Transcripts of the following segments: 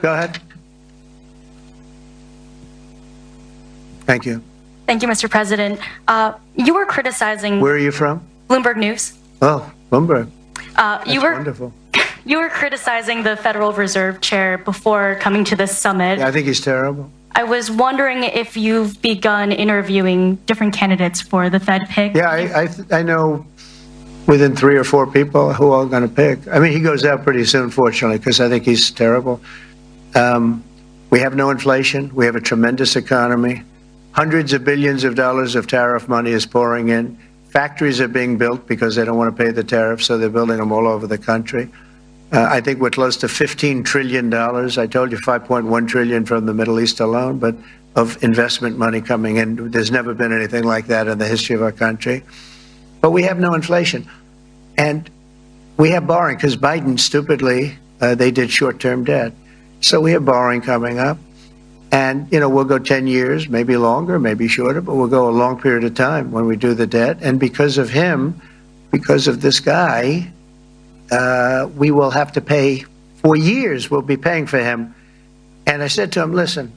Go ahead. Thank you. Thank you, Mr. President. You were criticizing... Where are you from? Bloomberg News. Oh, Bloomberg. That's wonderful. You were criticizing the Federal Reserve Chair before coming to this summit. Yeah, I think he's terrible. I was wondering if you've begun interviewing different candidates for the Fed pick. Yeah, I know within 3 or 4 people who I'm going to pick. I mean, he goes out pretty soon, fortunately, because I think he's terrible. We have no inflation. We have a tremendous economy. Hundreds of billions of dollars of tariff money is pouring in. Factories are being built because they don't want to pay the tariffs, so they're building them all over the country. I think we're close to $15 trillion. I told you $5.1 trillion from the Middle East alone, but of investment money coming in. There's never been anything like that in the history of our country. But we have no inflation. And we have borrowing because Biden, stupidly, they did short-term debt. So we have borrowing coming up. And, you know, we'll go 10 years, maybe longer, maybe shorter, but we'll go a long period of time when we do the debt. And because of him, because of this guy, we will have to pay for years. We'll be paying for him. And I said to him, listen,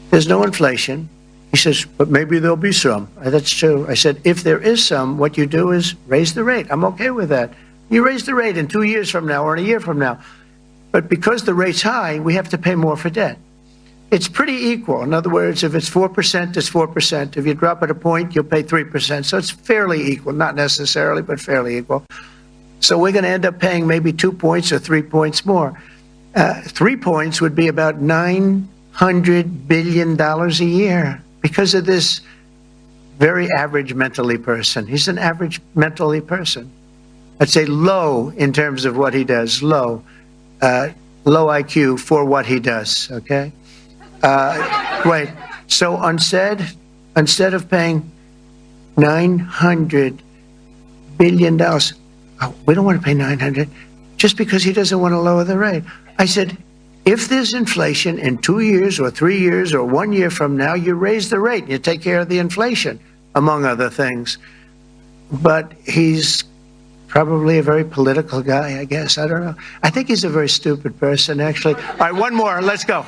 there's no inflation. He says, but maybe there'll be some. That's true. I said, if there is some, what you do is raise the rate. I'm okay with that. You raise the rate in 2 years from now or in a year from now. But because the rate's high, we have to pay more for debt. It's pretty equal. In other words, if it's 4%, it's 4%. If you drop it a point, you'll pay 3%. So it's fairly equal, not necessarily, but fairly equal. So we're going to end up paying maybe 2 points or 3 points more. 3 points would be about $900 billion a year because of this very average mentally person. He's an average mentally person. I'd say low in terms of what he does, low. Low IQ for what he does, okay? Wait, so instead of paying $900 billion, we don't want to pay 900 just because he doesn't want to lower the rate. I said, if there's inflation in 2 years or 3 years or 1 year from now, you raise the rate, you take care of the inflation, among other things. But he's probably a very political guy, I guess. I don't know. I think he's a very stupid person, actually. All right, one more. Let's go.